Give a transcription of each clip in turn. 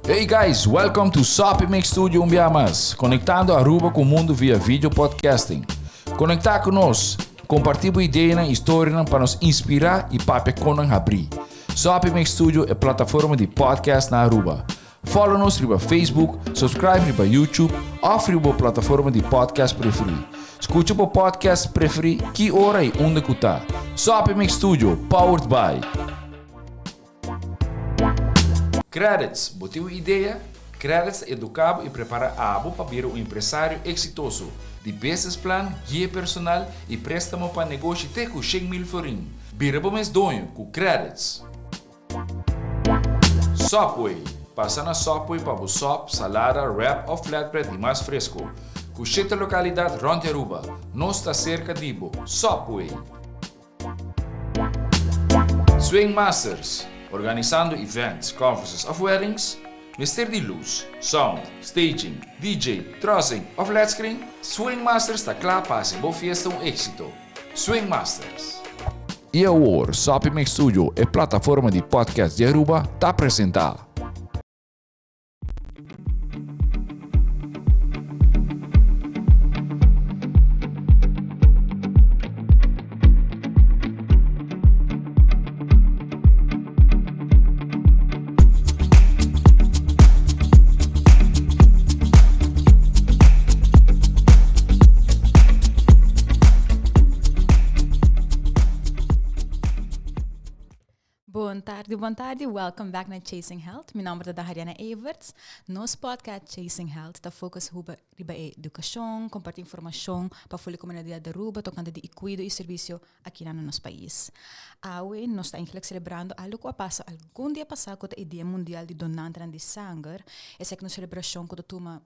Hey guys, welcome to Sopimix Studio Umbiamas, conectando Aruba com o mundo via vídeo podcasting. Conectar conosco, compartilhar ideias e histórias para nos inspirar e para nos abrir. Sopimix Studio é plataforma de podcast na Aruba. Follow-nos no Facebook, subscribe no YouTube ou na plataforma de podcast preferida. Escute o podcast preferido que hora e onde que está. Sopimix Studio, powered by Credits, botou ideia? Credits educado e prepara a abo para ser um empresário exitoso. De business plan, guia personal e préstamo para negócio até com 100,000 florin. Bira para mês donho com Credits. Sopway, passa na Sopway para o sop, salada, wrap ou flatbread e mais fresco. Com 7 localidades rond Aruba, nós está cerca de Ibo. Sopway. Swing Masters, organizando events, conferences of weddings, Mister de luz, sound, staging, DJ, trussing ou flat screen, Swing Masters está claro para ser boa fiesta um êxito. Swing Masters. E agora, Sopimix Studio é plataforma de podcast de Aruba, está apresentar. Boa tarde. Welcome back na Chasing Health. Meu nome é Dahariana Everts. Nosso podcast Chasing Health está focusado na educação, compartilhar informação para a comunidade da Aruba, tocando de cuidado e serviço aqui no nosso país. Hoje, nós estamos celebrando algo que passou algum dia passado com a Dia Mundial de Donante de Sangue. Essa é uma celebração que toma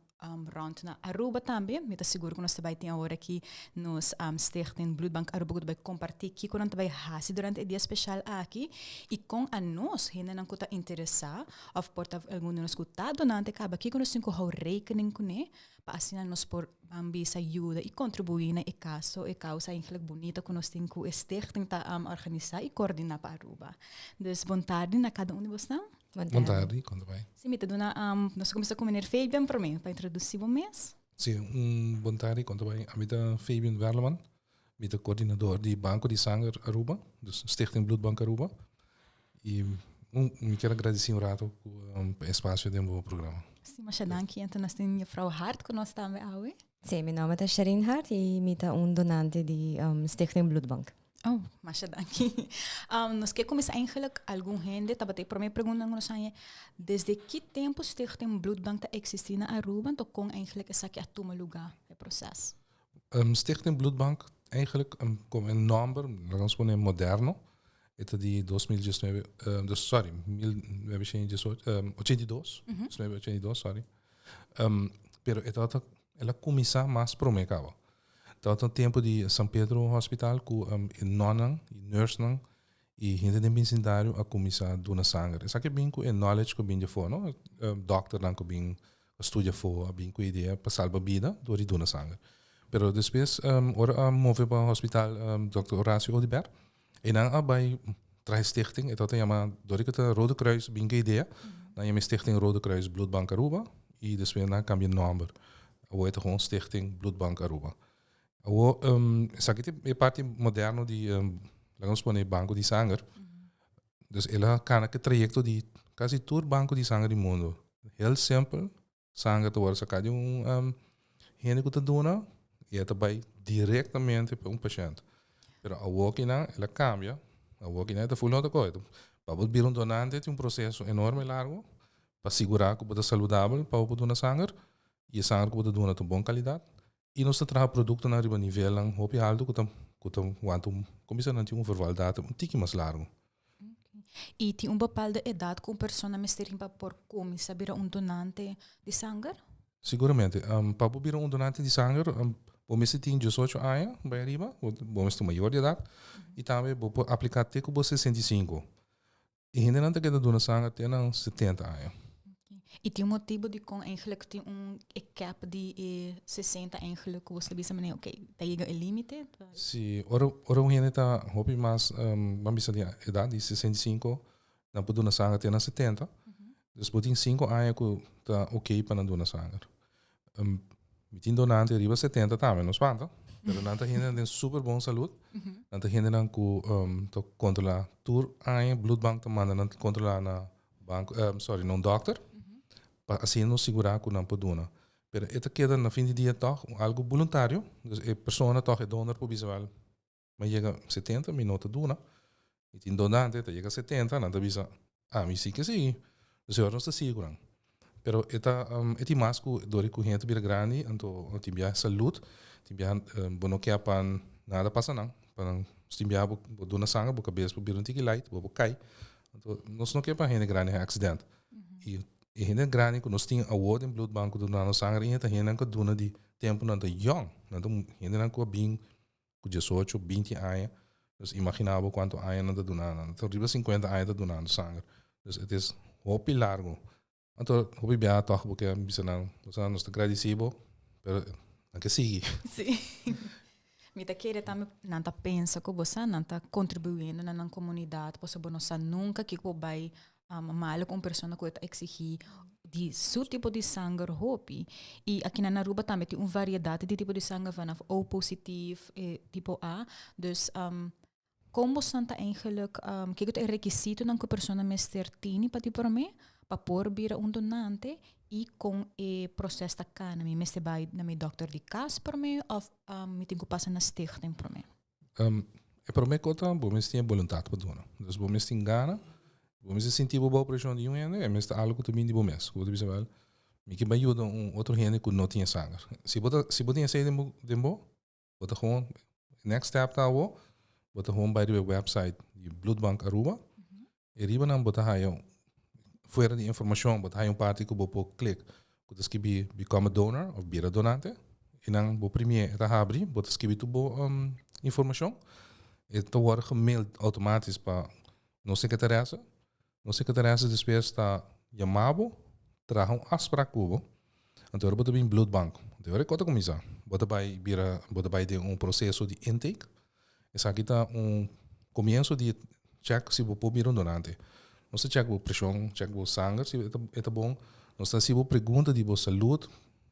rond na Aruba também. Me está seguro que nós também temos agora aqui nos Stichting Bloedbank Aruba que vai compartilhar que quando vai fazer durante o dia especial aqui e com a nós, ainda não está interessado ou porta algum de nós que está donante acaba aqui que nós temos que rekening com ele para assim nós por ambisa ajuda e contribuir na caso e causa eigenlijk bonita que nós temos que Stichting tá organizar e coordenar para Aruba. Dus boa tarde na cada um de vocês. Boa tarde, quando vai? Sim, me dona nós começamos com o menino Fabian para mim, para introduzir o mês. Sim, boa tarde, quando vai? A minha Fabian Werleman, minha coordenador de Banco de Sangue Aruba, dus Stichting Bloedbank Aruba. E me quero agradecer um rato pelo espaço do programa. Sim, mas dank je. Então nós temos a Frau Hart que nós também hoje. Sim, meu nome é Sharin Hart e eu sou donante de Stichting Bloedbank. Oh, mas dank. Nós queremos começar eigenlijk algum gente, tá batendo para mim pergunta nós aí, desde que tempo Stichting Bloedbank está existindo na Aruba, então com eigenlijk essa que atoma lugar o processo. Stichting Bloedbank eigenlijk como um nome, vamos pôr moderno. Это de 2019, sorry, 1982, 1982, sorry. Pero ela começa mais para o mercado. Então, tempo de São Pedro Hospital, com nonang, nurse e gente de vecindário a começar a donar sangue. Isso aqui é bem com a knowledge que bem de fora, não? Doctor não que bem estuda fora, bem com a ideia para salvar a vida, do de donar sangue. Pero depois, ora move para o hospital Dr. Horácio Odibert. En dan bij Trai Stichting, en dat is de Rode Kruis, ben ik idee. Dan je Stichting Rode Kruis Bloedbank Aruba. En dus weer dan kan je nummer. We heet gewoon Stichting Bloedbank Aruba. É parte moderno de, vamos pôr Banco de Sangue. Dus ela kan ik het trajecto de quase todo Banco de Sangue do mundo. Heel simpel. Sangue te worden sacado gente que te dona. E é também diretamente para paciente. Pero a walking ela cambia. A walking é full outra coisa. Para vir donante tem processo enorme largo para segurar que você saudável para o donar sangue e a sangue que você dona de boa qualidade e nós trabalha produto na riba nível lang hopi alto que tam want começar a ter vervalidade um tique mais largo. E tem bepaalde idade que uma pessoa mestre para por começar a vir donante de sangue? Seguramente. Para vir donante de sangue você tem 18 anos, vai arriba, você tem maior de idade, e também você aplicar até com 65. E ainda não tem que donar sangue até 70 anos. E tem motivo de com eigenlijk tem cap de 60 eigenlijk você bisa meneer oké, dat je een limite. Sim, ora um gente tá hobby mas vamos dizer a idade de 65, na pudo na sanga tem na 70. Depois tem 5 anos que tá ok para na dona sanga. Tem donante arriba 70 também, não espanta. Pero nanta gente tem super bom saúde. Nanta gente não ku to controlar tur anos bloedbank te manda não controlar na banco, sorry, não doctor. Para assim não segurar que não pode. Pero esta queda na fim de dia toch algo voluntário. Dus a pessoa toch é donor por visual. Mas chega 70 minutos dona. E tem donante, chega 70, não tá bisa. Me sim que sim. Dus eu não estou seguro. Pero esta mais que dori que gente bira grande, então timbia saúde, timbia bono que apan nada passa não. Para timbia bo dona sanga, bo cabeça bo bira um tiki light, bo cai. Então nós não quer para gente grande acident. E gente grande que nós temos award em bloedbank do nano sangre e gente que dona de tempo não tá young, não tá gente não que bem com 18, 20 anos, dus imaginava quanto anos não tá donando, então riba 50 anos tá donando sangre, dus het is hopi largo, então hopi bem toch porque bisa não está agradecido, pero não que sigue. Sim. Mita querer também não tá pensa que você não tá contribuindo na comunidade, você não sabe nunca que vai mal com pessoa que exigir de seu tipo de sangue hopi e aqui na Aruba também tem uma variedade de tipo de sangue vanaf O positivo e tipo A, dus como santa eigenlijk que é requisito na que pessoa mestre tem para tipo para pôr bira donante e com o processo da cana me mestre vai na meu doctor de casa para mim ou me tenho que passar na stichting para mim. Para mim conta, bom mestre tem vontade para donar, dus bom mestre engana. Vamos sentir boa pressão de gente, mas é algo também de bom mês. Como você vê, me que vai ajudar outro gente que não tinha sangue. Se você tem saída de boa, você gewoon next step tá o, você gewoon by the website de Bloedbank Aruba. E riba não você aí fora de informação, você aí parte que você click, você escreve become a donor ou bira donante. E não você primeiro tá abrir, você escreve tu informação. E tu wordt gemailed automatisch para nossa secretária. Nossa secretária depois está chamado, traz afspraak cubo. Então eu boto bem bloedbank. Então eu conto com isso. Boto vai ter processo de intake. Essa aqui está começo de check se você pode vir donante. Nós check a pressão, check o sangue, se é bom. Nós se você pergunta de boa saúde,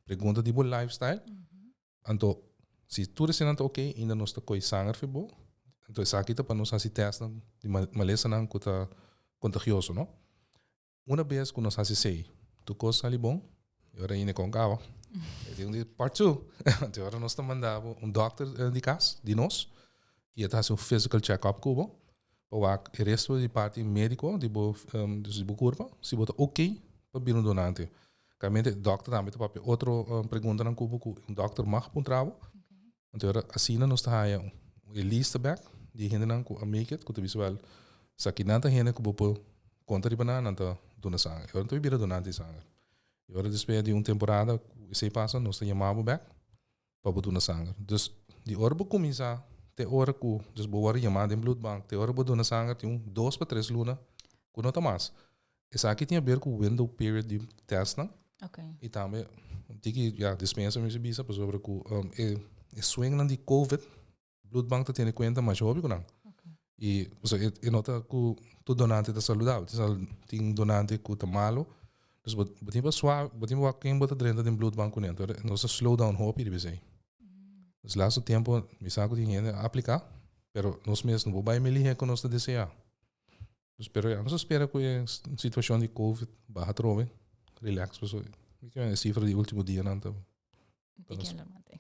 pergunta de boa lifestyle. Então se tudo é ok, ainda nós está com sangue foi bom. Então essa aqui está para nós fazer teste de maleza não que está contagioso, não? Uma vez que nós fazemos tu coisa ali bom, agora ainda com cava. Tem part 2. Agora nós estamos mandando doctor de casa, de nós, e está fazendo physical check-up cubo, para o resto de parte médico, de boa curva, se botar ok, para vir donante. Realmente, doctor também tem outra pergunta na cubo que doctor mag puntravo. Então, assim nós está aí lista back, de gente não que make it, que tu visual. Saki nanta gente que bopo conta de banana nanta dona sangue. Eu não tô bira donante sangue. Agora depois de temporada se passa nós chamamos back para botar dona sangue. Dus de hora bo começar te hora que dus bo hora chamada em bloedbank te hora bo dona sangue tem 2 para 3 luna que não tá mais. Essa aqui tem a ver com o window period de test não? Okay. E também tem que dispensa me bisa para sobre que swing não de covid bloedbank tem em conta mas hobby não. E eu nota que o donante está saudável, tem donante que está malo, então botimos suave, botimos quem bota dentro de bloedbank com então nós slow down hope de vez. Nos lasto tempo me saco de gente aplicar, pero nós mesmos não vai melhor que nós desejar. Nós espera que a situação de covid barra trove, relax, pessoal. A cifra de último dia não tá.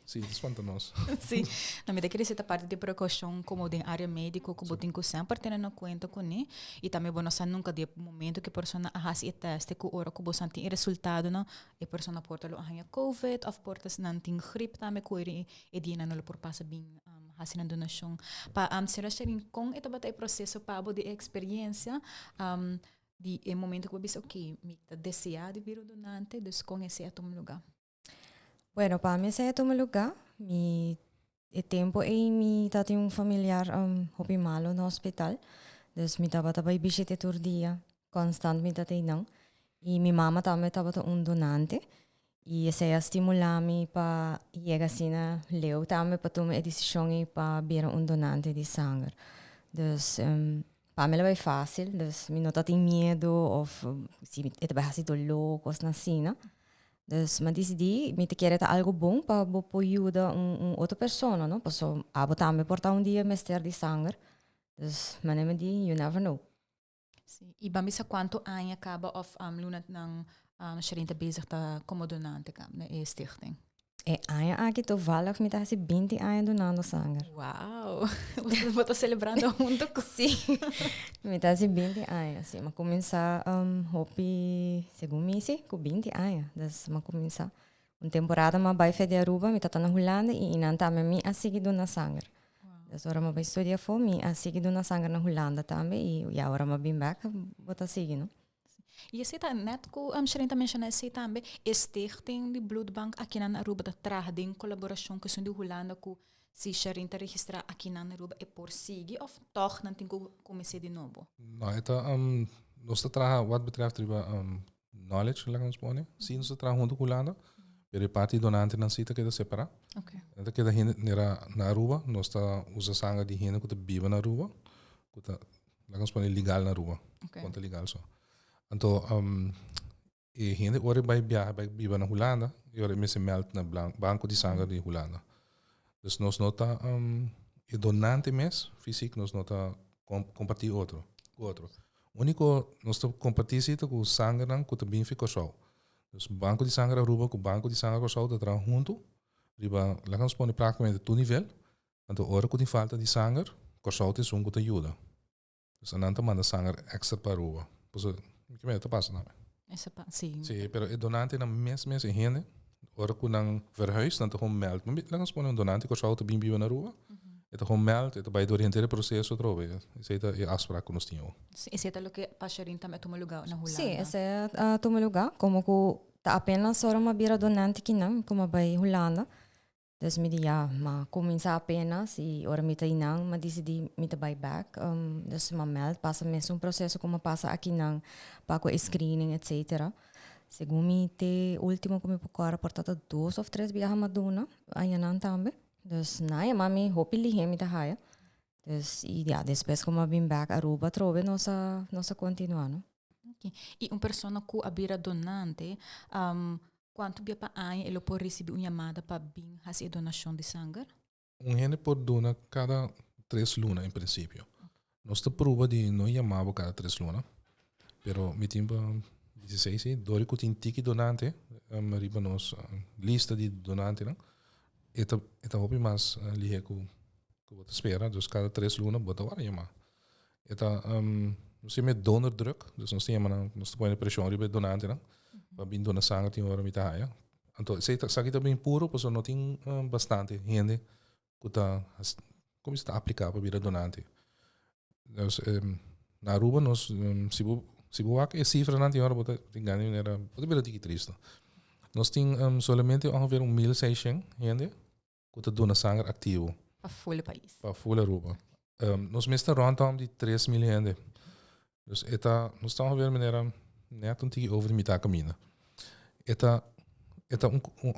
Sim, espantoso. Sim, na medida que essa parte de precaução como de área médica que botem que sempre ter na conta com ele e também bom nós nunca de momento que a pessoa faz o teste que hora que você tem resultado não a pessoa porta lo a covid ou porta não tem gripe também que e dia não por passa bem fazendo donação para será ser com esta batalha processo para de experiência de momento que você ok me desejar de vir donante dus com esse ato lugar. Bueno, para mí ese es un lugar. Mi tiempo y mi tati un familiar hopi malo no hospital. Dus mi taba visitar todo día, constant mi tati nang. E minha mama também estava um donante. E essa estimula-me para chegar assim na leu também para tomar a decisão para vir donante de sangue. Dus para mim é fácil, dus me não tem medo ou se é vai ser louco ou assim, né? Dus me decidi, me te querer algo bom para poder ajudar outra pessoa, não? Porque abo também portar dia mestre de sangue. Dus me diz, you never know. Sim. E bambisa quanto anos acaba of luna ng gerente bezig ta como donante ka na stichting? E aqui toevallig met haar 20 anos donando sangue. Uau! Você está celebrando junto com Sim, met haar 20 anos. Sim, mas começar hobby, segundo mim, sim, com 20 anos. Dus mas começar temporada mas vai fazer Aruba, me tá na Holanda e inanta me a seguir dona sangue. Dus ora mas vai estudar fome, a seguir dona sangue na Holanda também e agora mas bem back, bota seguir, não? E esse tá net ko gerente mencionar esse também stichting de bloedbank aqui na Aruba da traga em colaboração com o de Holanda com se gerente registrar aqui na Aruba e por seguir of toch não tem que começar de novo. Nou, nós trabalhamos wat betreft knowledge, laten we zeggen. Sim, nós trabalhamos junto com Holanda. Per parte donante não se queda separar. Okay. Então queda na Aruba, nós tá usa sangue de gente que vive na Aruba, que tá, laten we legal na Aruba. Okay. Quanto legal só. Então, e gente ora vai viver na Holanda, e ora me se meldt na banco de sangue de Holanda. Dus nós nota e donante mes físico nós nota compartir outro. Único nós compartir isso com sangue não que também fica só. Dus banco de sangue Aruba com banco de sangue só tá tra junto. Riba lá nós põe praticamente tu nível. Então ora que tem falta de sangue, com só te sungo te ajuda. Dus ananta manda sangue extra para Aruba. Pois que me tá passa não. Sim. Sim, pero e donante na mes e gente. Ora que não verhuis, dan toch meld. Maar lang ons een donante que só te bem na Aruba. E te gewoon meld, e te bij door het hele processo trobe. Isso é a afspraak que nós tínhamos. Esse é o que passarinho também toma lugar na Holanda. Sim, esse é toma lugar. Como que tá apenas só uma bira donante que não, como vai Holanda. Dus me diz, mas começa apenas e ora me tá não, mas decidi me tá buy back. Dus me meld, passa mesmo processo como passa aqui não, para o screening, etc. Segundo me te último como procura portata 2 ou 3 viagens maduna, aí não também. Dus naia mami hopi lihe me tá haia. Dus e depois como bem back Aruba trove nossa continuando. Okay. E pessoa que abira donante, quanto dia para ano ele pode receber uma chamada para vir fazer donação de sangue? Gente pode donar cada 3 lunas em princípio. Nós te prova de não chamar cada 3 lunas. Pero mi tempo 16, dori que tem tiki donante, riba nos lista de donante, não? Eta hopi mas lihe ku bota espera, dus cada 3 lunas bota hora chamar. Eta nós temos donor druk, dus nós temos nós põe pressão riba donante, não? Para vir donar sangue tem hora mita haia. Então, se aqui também puro, pois não tem bastante gente que tá como está aplicado para vir donante. Dus na Aruba nós se você a cifra não tem hora bota engano era pode vir aqui triste. Nós temos somente ongeveer 1.600 gente que tá dona sangue ativo. Para fora país. Para fora Aruba. Nós mesmo rondom de 3.000 gente. Dus nós estamos ongeveer maneira net um tiki over de mita caminho. Eta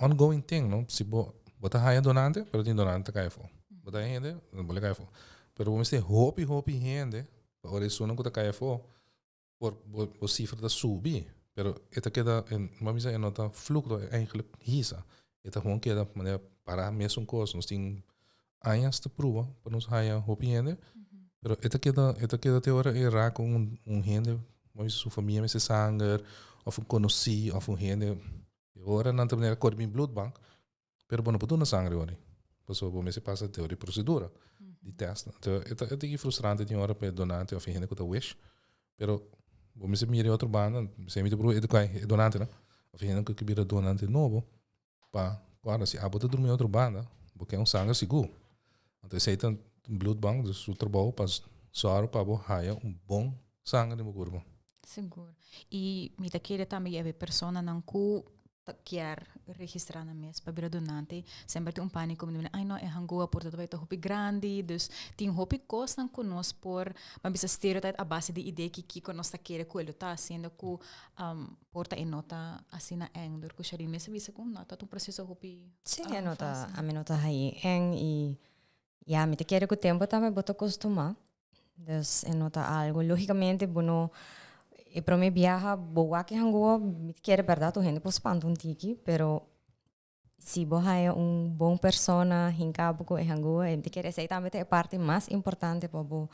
ongoing thing, não? Se bota haia donante, pero tem donante cai fo. Bota gente, não pode cai fo. Pero vamos ter hopi gente, para isso não que cai fo. Por cifra da subir, pero esta queda uma vez nota fluxo eigenlijk hisa. Esta gewoon queda maneira para mesmo coisa, nós tem anos de prova para nos haia hopi gente, pero esta queda teora era com gente, uma vez sua família se sangue, ou conheci, ou gente, agora não tem maneira cor bem bloedbank, pero não pode na sangue agora. Passou bom se passa teoria procedura de teste. Então é frustrante de hora para donante ou gente que tá wish, pero vamos se mirar outro banda, se me deu educar donante, né? A gente que vira donante novo, para agora se abota dormir outro banda, porque é sangue seguro. Então se tem bloedbank, dus o trabalho para só para haia bom sangue de meu corpo. Seguro. E me daquele também é pessoa não que quer registrar na mes para virar donante, sempre tem pânico, ai não, é hangua por tudo vai ter hopi grande, dus tem hopi costam conosco por, mas bisa stereotype a base de ideia que conosco quer que ele tá sendo que porta em nota assim na engdor, que chari mesa bisa com nota um processo hopi. Sim, a minha nota aí e me te quer que o tempo também bota acostumar, dus é nota algo, logicamente, bueno, e para mim viaja boa que hangua me quer verdade o gente pos panto um tiki pero se boa é bom persona hincabo com hangua e me quer essa também é parte mais importante para bo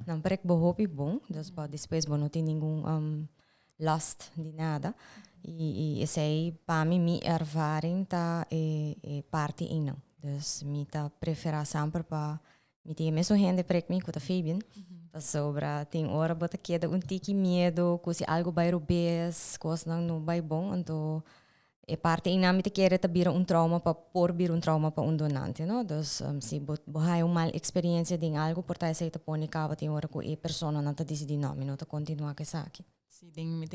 não prek bo hobby bom dus para depois bo não tem nenhum last de nada e essa aí para mim minha ervaring tá é parte in dus me tá preferar sempre para me tem mesmo gente prek me com a Fabian sobra tem hora bota queda tiki medo se algo vai rubes coisa não vai bom então é parte inamite querer tabira trauma para por vir trauma para donante não dus se bohai mal experiência de algo por tá essa pone cava tem hora que a pessoa não tá decidindo não tá continuar que saque Sim,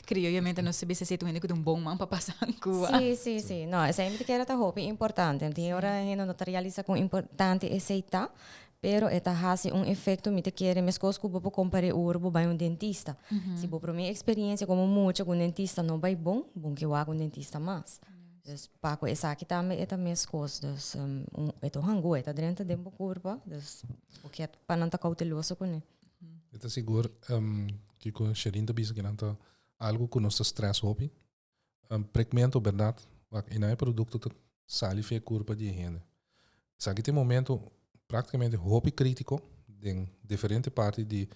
criolmente não sabia se você tem um bom man para passar em Cuba. Sim. Não, essa é a querer tá roupa importante. Tem hora a gente não realiza com importante aceitar, pero eta hasi efeito me te querer mes coisas que vou comparar urbo vai dentista. Se vou para minha experiência como muito com dentista não vai bom que eu vá com dentista mais. Dus paco essa aqui também é mes coisas. Dus eto hango eta dentro de curva. Dus porque para não tá cauteloso com ele. Eta seguro que com xerinta bisa que não tá algo que nosso stress hobby. Pregmento verdade, e não é produto que sali fe curva de renda. Sabe tem momento praticamente hobby crítico em diferente parte de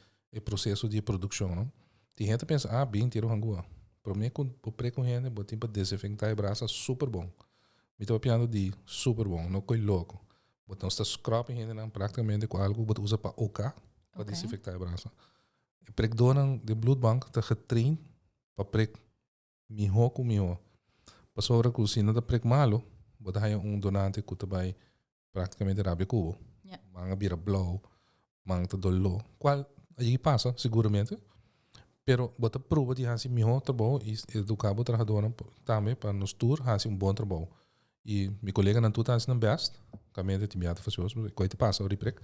processo de produção, não? Tem gente que pensa, bem tiro hangua. Para mim, o prego renda, botem para desinfectar a braça super bom. Me estou piando de super bom, não coi louco. Botam esta scrub renda não praticamente com algo que usa para OK, para desinfectar a braça. O prego dona de bloedbank está getraind para prego miho com miho. Para sobre que se não dá prego malo, botar aí donante que também praticamente rabe cubo. Manga bira blow, manga te dolo. Qual aí passa seguramente. Pero bota prova de hasi miho trabalho e educabo trabalhador também para nos tour hasi bom trabalho. E meu colega não tudo hasi não best, caminho de meado faz hoje, coisa passa o reprek.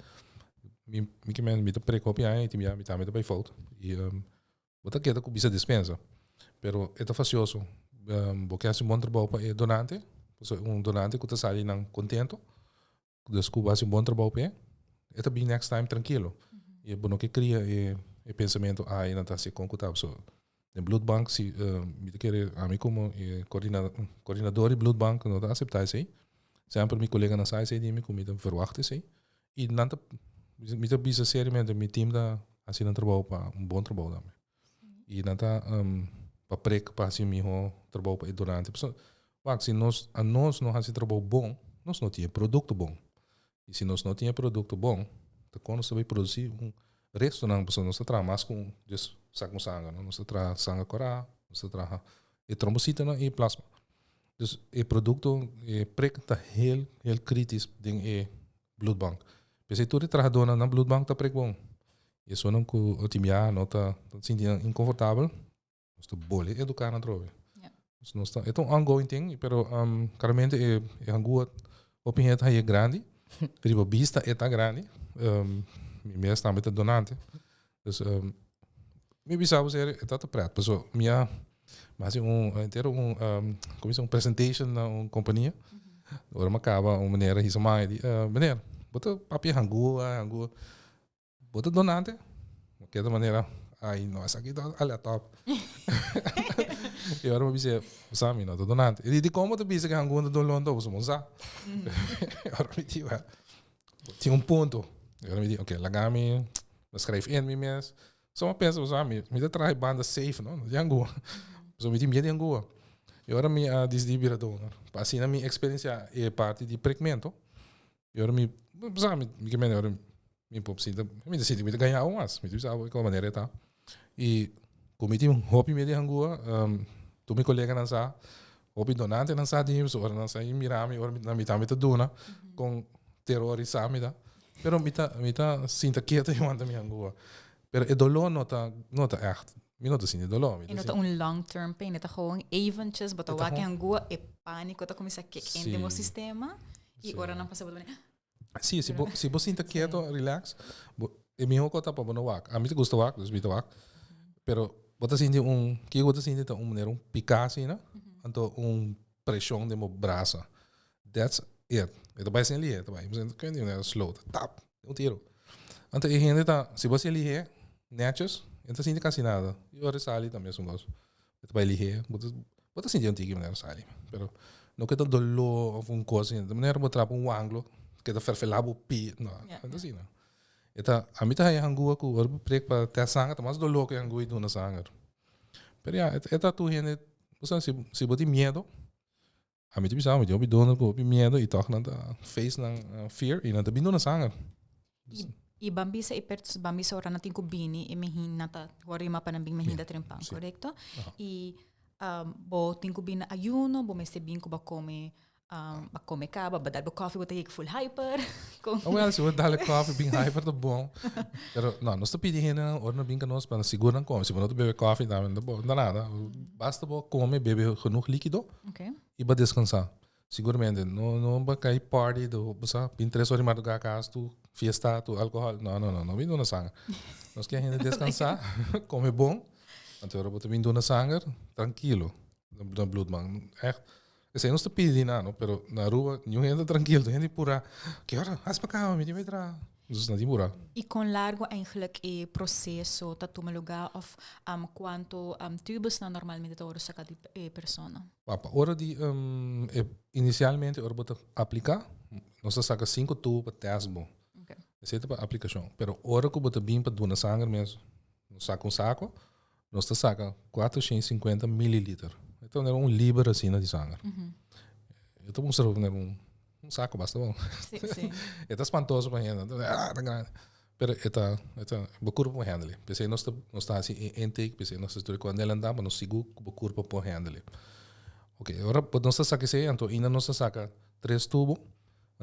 Mi que me prek op aí, te meado me também vai falta. E bota que da bisa dispensa. Pero é facioso. Porque hasi bom trabalho para donante, donante que tá sali não contento. Dus Cuba is een bon trabalho pé. É também next time tranquilo. E bom que cria e pensamento não tá se concutado so. De bloedbank se me querer a mim como coordenador de bloedbank não tá aceitar isso aí. Sempre meu colega na sai de mim como verwacht isso aí. E não tá me tá bisa seriamente meu time da assim um trabalho para bom trabalho também. E não tá para prek para assim meu trabalho para durante. Porque se nós não há trabalho bom, nós não tinha produto bom. E se nós não tinha produto bom, então nós também produzir resto não, porque nós trabalhamos mais com saco sangue, nós trabalhamos sangue corá, nós trabalhamos trombocita e plasma. Dus o produto prek tá heel crítico em bloedbank. Porque tudo trabalhador na bloedbank tá prek bom. E só não que o time não tá sentindo inconfortável, nós tá bole educar na droga. Nós tá é um ongoing thing, pero claramente é hangua opinião é grande. Riba vista é grande. Minha está muito donante. Dus me bisava ser é tanto prato, pessoal. Mas inteiro como presentation na companhia. Agora me acaba maneira isso mais maneira. Bota papel hangua. Bota donante. Que da maneira aí nós aqui tá ali top. E agora me disse, sabe, não, donante. E de como tu disse que hangua do London, você não sabe. Agora me disse, tinha ponto. Agora me disse, ok, lagami, escreve em mim mesmo. Só uma pensa, sabe, me dá traz banda safe, não? De hangua. Só me disse, medo de hangua. E agora me decidi vir a donar. Assim, na minha experiência é parte de pregmento. E agora me, sabe, me agora me decidi ganhar umas. Me disse, de qual maneira tá. E cometi hobby meio de hangua. Tu me colega não sabe. Hobby donante não sabe disso. Ora não sabe mirame. Ora na mitad me dona com terrorizar me dá. Pero me tá sinta quieta e manda me hangua. Pero o dolor não tá echt. minuto sin dolor. E nota un long-term pain. Nota gewoon eventjes, bota waki hangua e panico, ta comincia a kick in mo sistema. E ora não passa botone. Sim, se você sinta quieto, relax, e minha coisa para não wak. A mim te gusta wak, dus bita wak. Pero bota sinti que bota sinti ta maneira picar assim, né? Então pressão de mo braço. That's it. Ito vai sem lihe, ito vai. Mas kun je nou slow, tap, um tiro. Então e gente tá, se você lihe, netjes, então sinti quase nada. E ora sali também são dois. Ito vai lihe, bota sinti tique maneira sali. Pero não que dolor of coisa, de maneira botar ângulo que ferfelabo pi, não, então assim, não. Eta a mim tá aí hangua com o prek para ter sangue, tá mais dolor que hangua e do na sangue. Pero ja, eta tu gente, você se botar medo, a mim te bisa, mas eu me dou com medo e toch na face na fear e na bindo na sangue. E bambisa e perto bambisa ora natin ko bini e mehin nata wari mapa nang bing mehin da trempang, correcto? E bo tinko bina ayuno, bo meste bin ko ba come caba, ba dal bo coffee bo take full hyper. Well, se eu dar coffee bem hyper tá bom. Pero não, nós tá pedindo ora na binca nós para segurar não come, se não beber coffee tá bom, não nada. Basta bo comer, beber genoeg líquido. Okay. E ba descansar. Seguramente, não vai cair party do, você, 3 horas de madrugada, tu fiesta, tu álcool, não vindo na sangue. Nós queremos descansar, comer bom, então eu vou vindo na sangue, tranquilo, na bloedman. Echt, eu não estou pedindo nada, pero na rua, não é tranquilo, não é pura, que hora, as para cá, me vai tra. Dus não é pura. E com largo eigenlijk e processo tá toma lugar of quanto tubos na normalmente tá orsa cada persona. Papa, ora di inicialmente ora bota aplicar, nós saca 5 tubos para teste bom. Okay. Essa é a aplicação. Pero ora que bota bem para doar sangue mesmo, nós saca saco, nós saca 450 mililitros. Então é livre assim na de sangue. Eu estou mostrando saco basta bom. Sim. É espantoso para gente. Tá grande. Pero bacurpa para handle. Pensei nós está assim intake, pensei nós estou quando ela anda, mas nós sigo bacurpa para handle. Ok, agora nós saca isso, então ainda nós saca 3 tubos.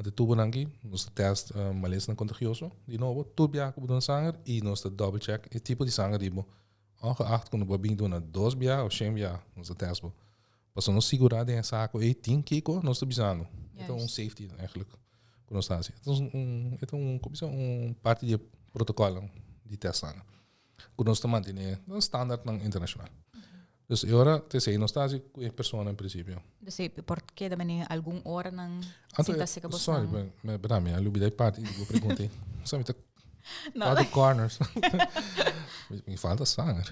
De tubo nangi, nós test malês não contagioso. De novo, tubo já com o sangue e nós double check o tipo de sangue dibo. Ongeacht quando bem do na 2 bia ou 100 bia, nós test bo. Para nós segurar de saco 18 kiko, nós bisando. Então safety eigenlijk. Quando nós assim. Então parte de protocolo de test sangue. Quando nós mantém um standard não internacional. Dus agora te sei nós assim com pessoa em princípio. Dus porque também algum hora não sinta-se que sorry, mas para mim a lubida parte eu perguntei. Sabe tá não. Corners. Me falta sangue.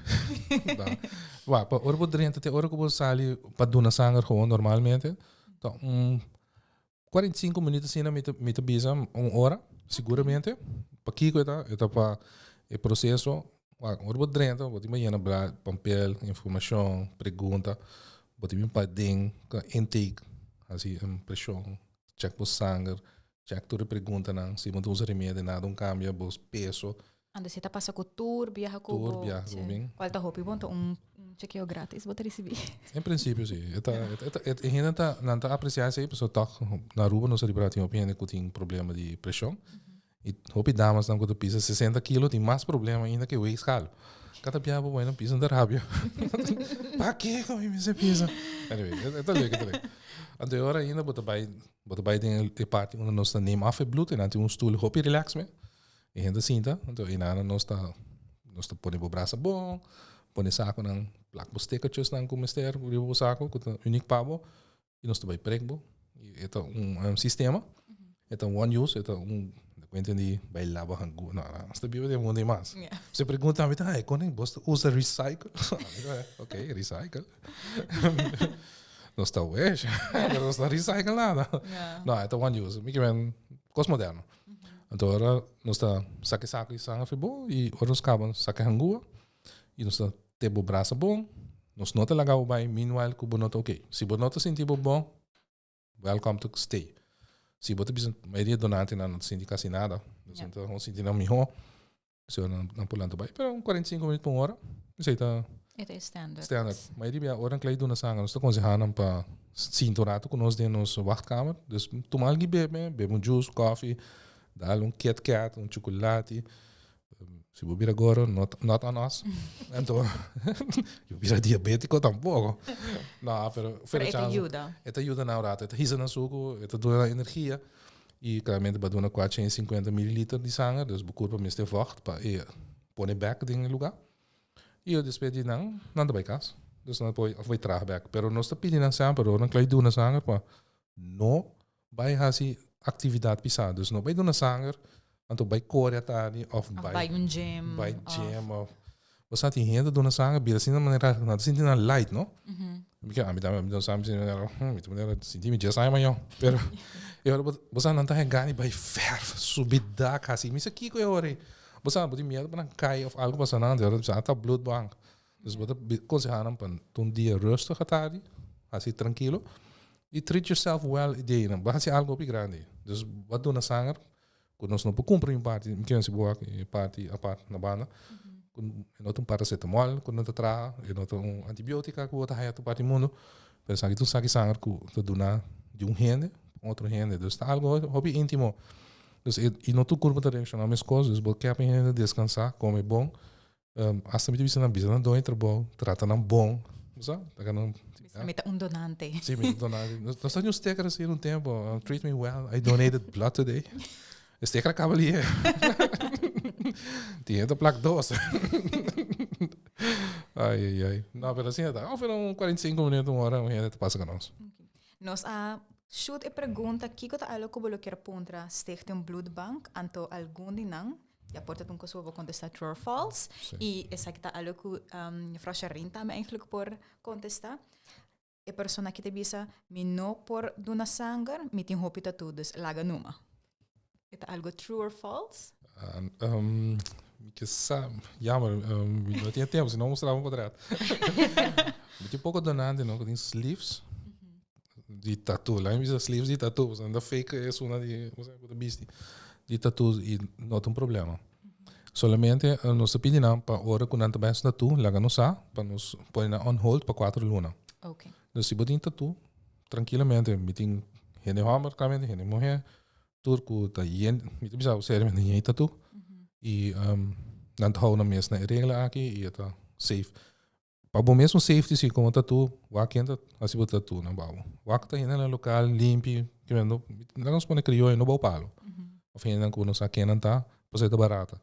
Vai, para hora podrente até hora que você sai para doar sangue gewoon normalmente. Então 45 minutos assim me te bisa hora seguramente. Para que coisa é para o processo. Ora podrente, você me llena papel, informação, pergunta, você me pede intake, assim pressão, check por sangue, check toda pergunta não, se você usa remédio nada cambia, bos peso. Anda se tá passa com tour, viaja com bem. Qual tá hopi bom, chequeio grátis, vou receber. Em princípio sim, ainda não tá apreciar isso aí, pessoal tá na rua não se libera tem opinião que tem problema de pressão. E hopi damas não quando pisa 60 kg tem mais problema ainda que o escalo. Cada piaba bueno pisa da rábia. Para que como me se pisa? Anyway, é legal. Até agora ainda bota vai de parte onde nós nem af bloed en dan stoel hopi relax me. E ainda sinta, então ainda nós tá põe o braço bom, põe saco nang plak bostekertjes nang comester, o saco com unique pabo e nós vai prego. E é sistema. É one use, eu entendi, vai lá barrangu, não, está bem de mundo mais. Você pergunta a mim, quando você usa recycle? Ok, recycle. Não está hoje, não está recycle nada. Não, é one use, me que vem coisa moderna. Então agora nós está saque e sangue foi bom e agora nós acabamos saque hangua e nós está ter o braço bom, nós não tá legal bem, meanwhile que o nota ok. Se o nota sentir bom, welcome to stay. Se você precisa, a maioria donante não sente quase nada, então não sente nada melhor, se eu não pulando bem, pero 45 minutos por hora, isso aí tá. É standard. Standard. A maioria a hora que ele dona sangue, nós está aconselhando para cinturado com nós dentro da wachtkamer, dus tomar algo bebe juice, coffee, dar Kit Kat, chocolate, Si vos vira gordo, not on us. Entonces, yo vira diabético tampoco. No, pero Pero ayuda. Esta ayuda na rato. Esta hisa na suco, esta doa energia. E claramente para doar 450 ml de sangue, dus bekurpa miste vocht para pôr back ding no lugar. E eu despedi não vai casa. Dus não foi traag back. Pero nós tá pedindo sempre, não claro doar sangue para não vai fazer atividade pisada. Dus não vai doar sangue, então vai correr tarde of bij gym. Bij gym of você tem gente doar sangue, bila assim na maneira, não sinto na light, não? Porque a mim também me dá sangue, me sinto me já sai amanhã. Pero você não está ganhando by ver subida assim, mas aqui que eu orei. Você não pode medo para cair of algo você não, você está bloedbank. Dus você aconselham para um dia rustig tarde, assim tranquilo, e treat yourself well ideia, não vai ser algo grande. Dus wat doen na sanger? Quando nós não cumprir um parte, me querem se boa parte a parte na banda. Quando não paracetamol, quando não traga, não antibiótica que você vai para parte mundo, pensar que tu sabe sanger que tu dona de gente, outro gente, dus está algo hobby íntimo. Dus e não tu curva de reação a minhas coisas, dus você quer descansar, comer bom, hasta me divisão na bisa, não dói trabalho, trata não bom, sabe? Tá não. Meta donante. Sim, meta donante. Nós temos sticker assim um tempo, treat me well, I donated blood today. Sticker acaba ali. Tinha da placa doce. Ai. Não, mas assim, tá. Ou foram 45 minutos, uma hora, a gente passa com nós. Nós shoot e pergunta que tá algo que você quer pontra Stichting Bloedbank, anto algum dinang, ja porta um coisa vou contestar true or false, e essa que tá algo que Frau Sharin também eigenlijk por contestar. E persona que te bisa, mi no por duna sangar, mi tin hopita todos, laga numa. É algo true or false? Que sabe, jammer, não tinha tempo, senão mostrava um quadrado. Mas tem pouco donante, não, tem sleeves. De tattoo, lá em vez de sleeves de tattoo, anda fake é uma de de tattoo e não tem problema. Solamente nós pedimos para hora quando anda bem tattoo, lá no sa, para nos pôr na on hold para 4 lunas. Okay. Então se botar tattoo, tranquilamente, meeting gente hammer, claramente gente mulher, turco tá yen, me bisa o sério mesmo yen tattoo. E não tá na mesma regra aqui e tá safe. Para o mesmo safety, se como tatu, o aqui ainda assim o tatu não bom. O aqui está no local limpo, que não nos põe criou e não bom palo. O fim não quando aqui não tá, pois é barata.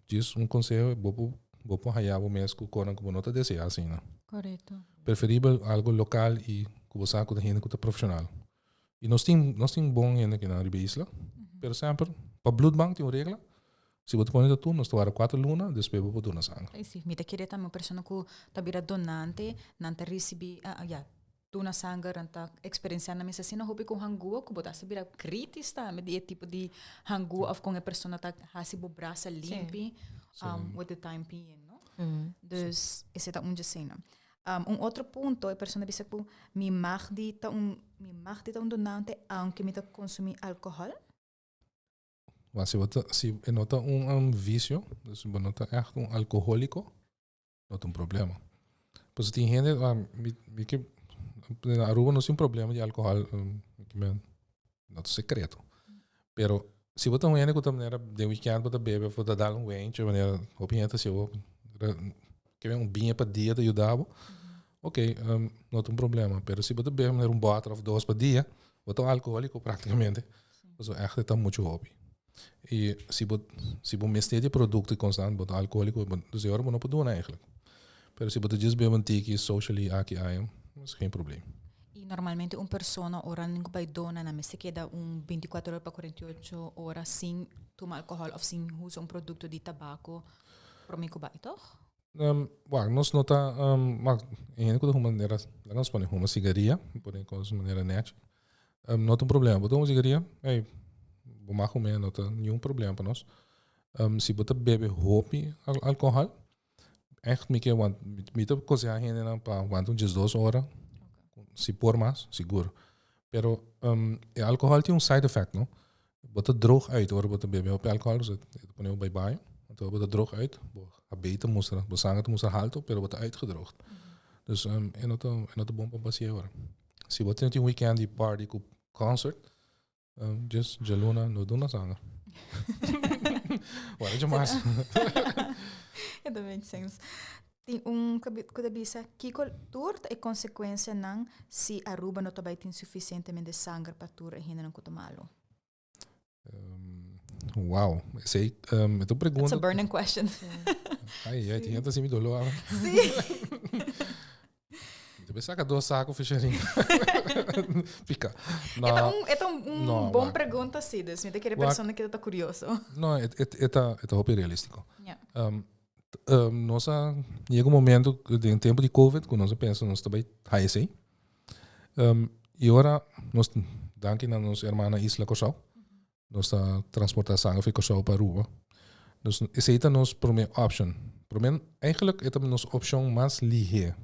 Diz conselho, vou pôr aí o mês que quando como não tá desejar assim, né? Correto. Preferível algo local e que você sabe que gente que tá profissional. E nós tem bom gente aqui na Isla, pero sempre para Bloedbank tem uma regra. Se você põe tudo, nós temos 4 lunas, depois vou doar sangue. Sim, me queria também uma pessoa que tabira donante, não te recebi, doar sangue, não tá experienciando na mesa assim, não houve com hangua, que botar sabira crítica, tá, me de tipo de hangua, ou com a pessoa tá hasibo braça limpi, with the time being, não? Dus esse tá cena. Outro ponto, a pessoa disse que me magdita donante, aunque me tá consumir álcool. Maar se nota vício, dus we nota echt alcohólico, not een problema. Pues tem gente, que na Aruba não tem problema de álcool, não é secreto. Pero se você tem gente que também era de weekend para beber, para dar wine, de maneira, opinião se eu que vinho para dia te ajudava, ok, não tem problema. Pero se você bebe bottle of 2 por dia, você é alcohólico praticamente, pues echt está muito hobby. E se você mistura de produto constante, botar alcoólico, dus eu não pode doen eigenlijk. Pero se você just bebe um tiki socially aqui aí, is geen probleem. E normalmente uma pessoa ora não vai dona na mesa que dá 24 horas para 48 horas sem tomar álcool ou sem usar produto de tabaco, para mim que vai toch? Nós nota, mas em que uma maneira, nós podemos uma cigaria, podemos com uma maneira net, não tem problema, botar uma cigaria, o maar comer, não tem nenhum problema para nós. Se você bebe hopi álcool, echt me que want me te cozinhar ainda para aguentar 2 horas, se por mais seguro. Pero o álcool tem side effect, não? Você droog uit, hoor, você bebe hopi álcool, você põe bye bye, então você droog uit, a beter moest você sangue moest halto, pero você uitgedroogd. Dus é not bom para passear agora. Se você tem weekend de party com concert, just Jaluna no dona sangue. Wala dyan mas. It makes sense. Tem kuda bisa kiko tur e consequência nang si Aruba no tabay tin suficientemente sangue para tur e hina ng kutumalo. Wow. Sei, ito That's pergunta. a burning question. Ai, tinha assim me dolou. Sim. Deve sacar 2 sacos fechadinho. Fica. Ito No, bom wag. pergunta si des. Me daquele Wag. persona que tá curioso. No, esta hopi realístico. Yeah. Nossa, chega um momento, em tempo de Covid, quando nós pensamos, nós também haisi. E agora, nós, danke na nossa irmã Isla Corsau, nós está transportar sangue para Corsau para Aruba. Dus essa é a nossa primeira opção. Eigenlijk é a nossa opção mais ligeira.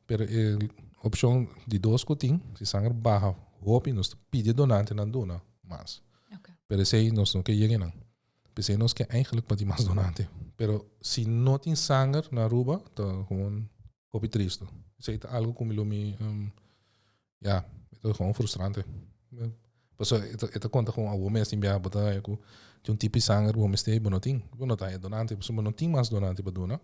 Pero a opção de 2 cotin, se sangue barra, hopi, nós pedir donante na dona, mas. Okay. Pero esse aí nós não queremos não. Pensei nós que eigenlijk para mais donante. Pero se não tem sangue na Aruba, então gewoon hopi triste. Isso é algo como me ja, é gewoon frustrante. Paso ita conta com a homem assim bem botar eu de tipo de sangue o homem está bonotin, bonotai donante, paso bonotin mais donante para dona.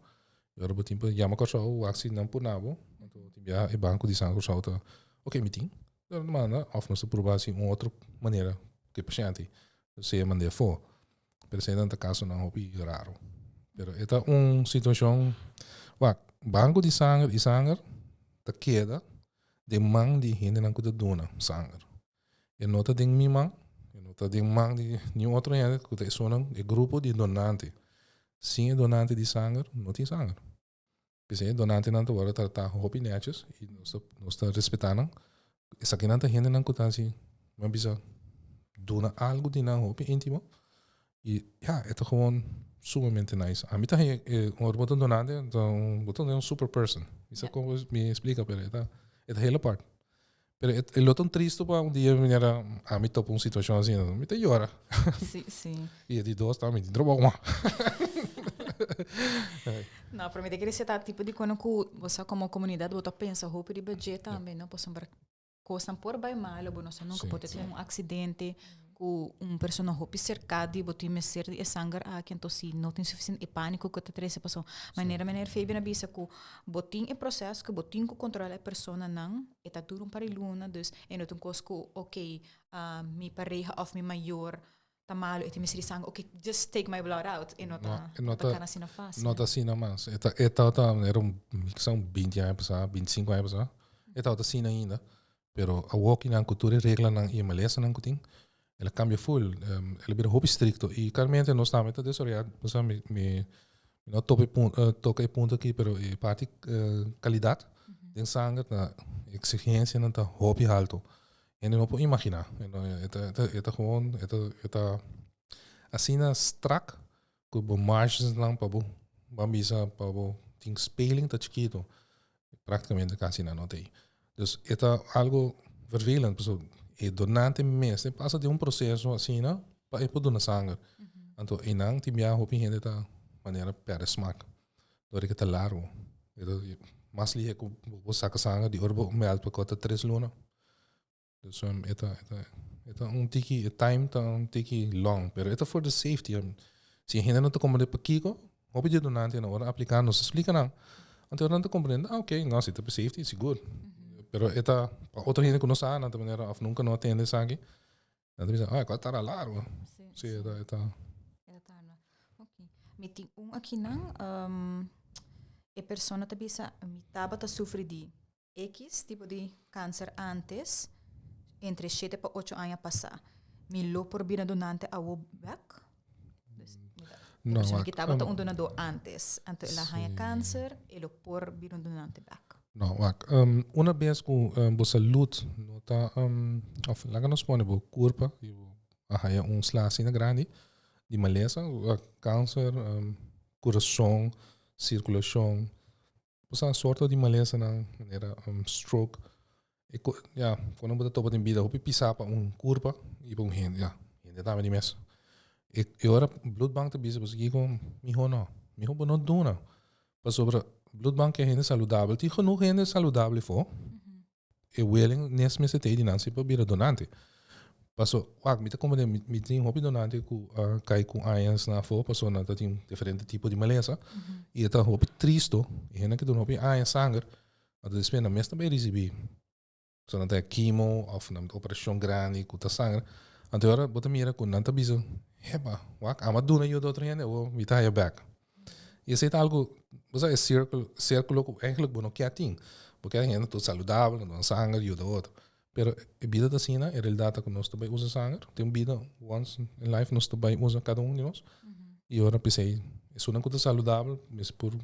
Agora botin para chama com o axi não por nabo, então tem bem é banco de sangue só tá. Ok, meeting. Então manda of nós provar assim uma outra maneira que paciente se manda for. Pero se não tá caso não hopi raro. Pero esta situação, banco de sangue tá queda de mang de gente não cuida dona sangue. E nota de mi mang, e nota de mang de nenhum outro gente que tá sonando de grupo de donante. Sim, donante de sangue, não tem sangue. Porque donante não agora tá hopi netjes e nós tá respeitando. Essa que não tá gente não cuida assim, mas bisa dona algo de não hopi íntimo. E ja, é gewoon sumamente nice. A mim também um botão donante, então botão é super person. Isso como me explica, pero é a hele parte. Pero é tão triste para dia vinha a mim topa uma situação assim, me te llora. Sim. E de 2 também, de trabalho. Não, para mim daquele se tá tipo de quando você como comunidade você pensa roupa de budget também, não posso para costam por bem mal, ou você nunca pode ter acidente com pessoa roupa cercada e botar me ser de sangue que então se não tem suficiente e pânico que te trece passou. Maneira feia na bisa que botin é processo que botin que controla a pessoa não e tá tudo para iluna, dus e não tem coisa que ok, mi pareja of mi maior tá malo e tem me sangue, ok, just take my blood out e não tá cara assim na face. Não tá assim na mas. Eta era são 20 anos, 25 anos, eta tá assim ainda. Pero a walking na cultura regla na e malesa na kuting ela cambia full ela vira hobby stricto e claramente nós estamos até desorientado você me não toca ponto aqui pero parte qualidade tem sangue na exigência na hobby alto e não pode imaginar eta gewoon eta assim na strak com margens não para bambisa para tem speling tá chiquito praticamente quase não tem. Dus é algo vervelend. E donante mesmo passa de processo assim, não? Para ir para donar sangue. Então, e não tem minha opinião de maneira perde smaak. Door que tá largo. Mas li que o saca sangue de orbo mel para cota 3 luna. Dus é tiki time tá tiki long, pero é for the safety. Se ainda não tá como de paquico, hope de donante na hora aplicar nos explica não. Então não tá compreendendo, ok, não se tá para safety, seguro. Pero esta outra gente que não sabe na maneira of nunca não atende sangue. Então diz, qual tá largo. Sim, eta. Ok. Me tem aqui não, a pessoa tá bisa, me tava tá sofre de X tipo de câncer antes entre 7 para 8 anos passar. Me lo por bina donante a back. Não, que tava tá donador antes ela tinha câncer, ele por bina donante back. Não, uma vez com a saúde, não tá, lá nós ponemos corpo, há slash na grande, de maleza, câncer, coração, circulação, a sorte de maleza na maneira stroke. E quando você topa tem vida, você pisar para corpo e para gente, gente tá de mesa. E agora blood bank te bisa, você com miho não dona, para sobre bloedbank é gente saudável, tem genoeg gente saudável voor. E willing nesse mês ter dinância para vir donante. Paso, wag, mita como de mitin hopi donante ku kai ku ayans na fo, paso na tating diferente tipo de malesa. E eta hopi tristo, e hena que don hopi ayans sanger, na despe na mesta bij recebi. So na ta chemo of na operação grande ku ta sanger. Ante ora bota mira ku nanta biso, heba, wag, ama duna yo do outra hene, o mita ya back. E esse é algo, você é círculo que eigenlijk bono que ating, porque a gente todo saudável, não sangue e o outro. Pero a vida da cena é realidade que nós também usa sangue, tem vida once in life nós também usa cada um de nós. E agora pensei, é uma coisa saudável, mas por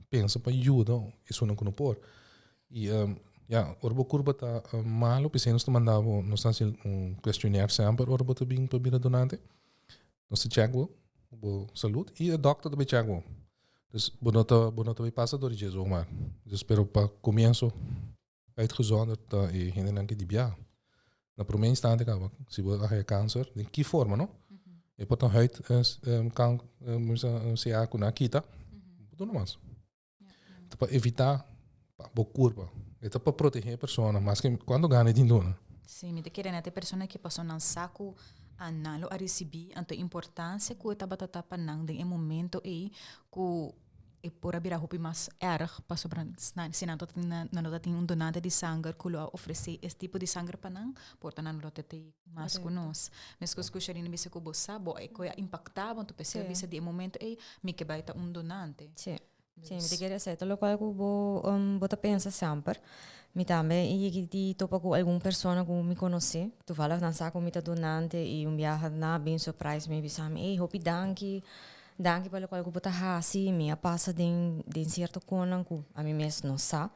pensa para ajuda, é uma coisa por. E orbo curva tá malo, pensei nós mandava nós temos questionário sempre, orbo tá bem para vida donante. Nós te check o saúde e o doctor também check o. Dus bonota vai passar door je zomaar. Dus pero pa comienzo uitgezonderd dat je geen enkel die bia. Na primeiro instante kan se você tem câncer, de que forma, não? E pode ter huid kan se a kuna kita. Tudo mais. Para evitar a curva. É para proteger a pessoa, mas que quando ganha de dona. Sim, me te querem até pessoa que passou num saco analo a receber anto importância que estava tapa nang em momento aí que e por abrir a roupa mais erg para sobre se não tem donante de sangue que lo oferecer esse tipo de sangue para nang porta não lo tem mais conosco mas que os coxarinos bisa que bossa bo e que impactava tu percebe bisa de momento aí me que vai ter donante. Sim, me te queria dizer, lo qual que bota pensa sempre. Mi também e que topa com alguma pessoa que me conhece, tu fala na saco me tá donante e viaje na bem surprise me bisame, ei, hopi danke pelo qual que bota hasi, me passa de certo conan que a mim mesmo não sa.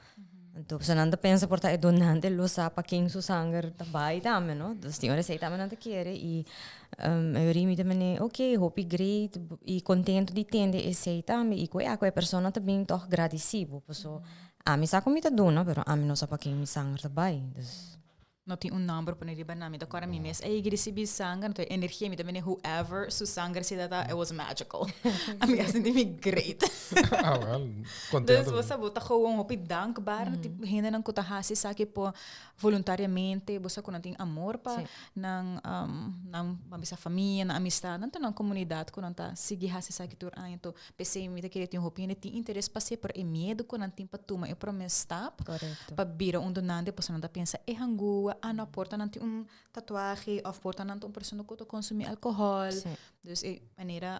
Então, se não pensa por tá donante, lo sa para quem su sangue tá vai também, não? Dos senhores sei também não te quer e eu rimi também, ok, hopi great e contento de tende e sei também e coi a pessoa também tô agradecido, pessoa. A mim sabe como está dona, pero a mim não sabe quem me sangue também. Não tem número para nele banami, da cara mim mesmo. Aí recebi sangue, então energia me também whoever su sangue se dá, it was magical. A mim assim me great. Ah, well, contento. Dus você bota gewoon op dankbaar, tipo gente não conta hasi sabe por voluntariamente, você quando tem amor para nang mabisa família, na amistade, não na comunidade quando tá seguir hasi sabe tur ah então pensei me daquele tem opinião, tem interesse para ser por e medo quando tem para tomar e para me stop, para vir donante, você não tá pensa e hangua na porta não tem tatuagem, ou porta não tem pessoa que consumir álcool, dus é maneira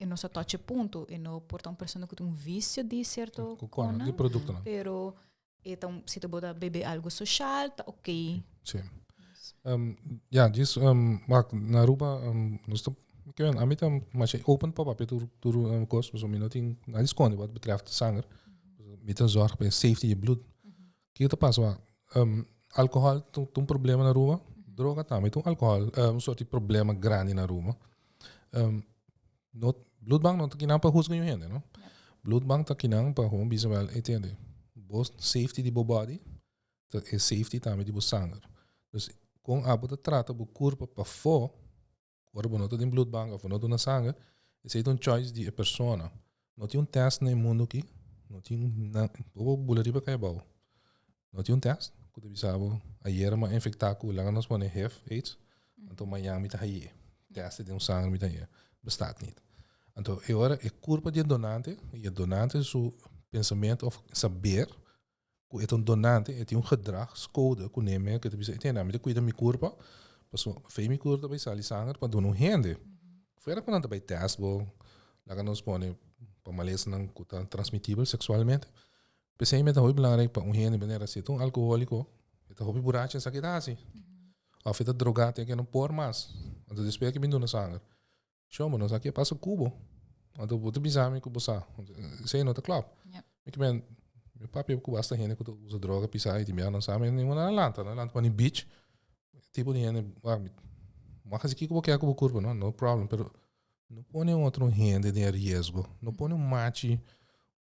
e não só toque ponto e não porta pessoa que tem vício de certo coisa de produto, não. Pero então se tu bota beber algo social tá ok. Sim. Diz na Aruba nós estamos que a mim tam mas open para papel tur cost, mas o minutinho na esconde wat betreft sangue. Met een zorg bij safety je bloed. Que te passa alcohol tem problema na Aruba, droga também tem alcohol, sorte de problema grande na Aruba. Bloedbank não tá aqui não para rusgar o gente, não? Bloedbank tá aqui não para hom bisa wel entende. Bost safety de bo body, é safety também de bo sangue. Dus com a bota trata bo corpo para fo, agora bo não tá em bloedbank of não tá na sangue, é um choice de a persona. Não tem test no mundo aqui, não tem na bo bulariba cai bau. Não tem test. Quando bisabo ayer ma infectar com lá nós pone HIV AIDS então amanhã me tá aí teste de sangue me tá aí bestaat niet então agora é culpa de donante e donante seu pensamento of saber que é donante é um gedrag code que neem que bisa tem na me cuida me culpa passo fei me culpa vai sair sangue para dono rende fora quando vai teste bo lá nós pone para malesa não que tá transmitível sexualmente. Pensei que é muito belangrijk para gente maneira assim, um alcoólico, é hobby buraco essa que dá assim. Ou feita drogado tem que não pôr mais. Então depois que vindo na sangue. Show, mas nós aqui passa cubo. Então vou te bizarro que você, sei não tá claro. Que bem, meu papi que basta gente que usa droga pisar e timia não sabe nenhuma na lanta para no beach. Tipo de gente, mas aqui que quer com curva, não, no problem, pero não põe outro gente de risco, não põe mate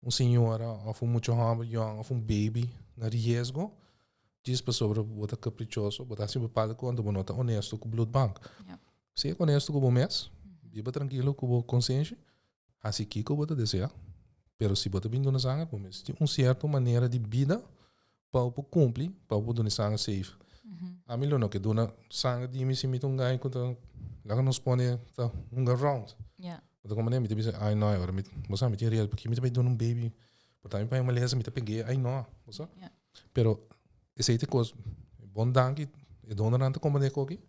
senhora, ou muito young, ou baby, na risco, diz para sobre bota caprichoso, bota assim para quando você está honesto com o blood bank. Se é honesto com o mês, viva tranquilo com o consciência, assim que você deseja. Pero se você vindo na sangue, tem uma certa maneira de vida para cumprir, para o donar sangue safe. A mim não que dona sangue de mim se me tungai quando lá nos põe tá round. Yeah. Então como nem me diz ai não agora me você me diria porque me também dona baby. Portanto para uma lesa me tá peguei ai não, você? Yeah. Pero esse aí coisa bom danke e dona não tá como de coque.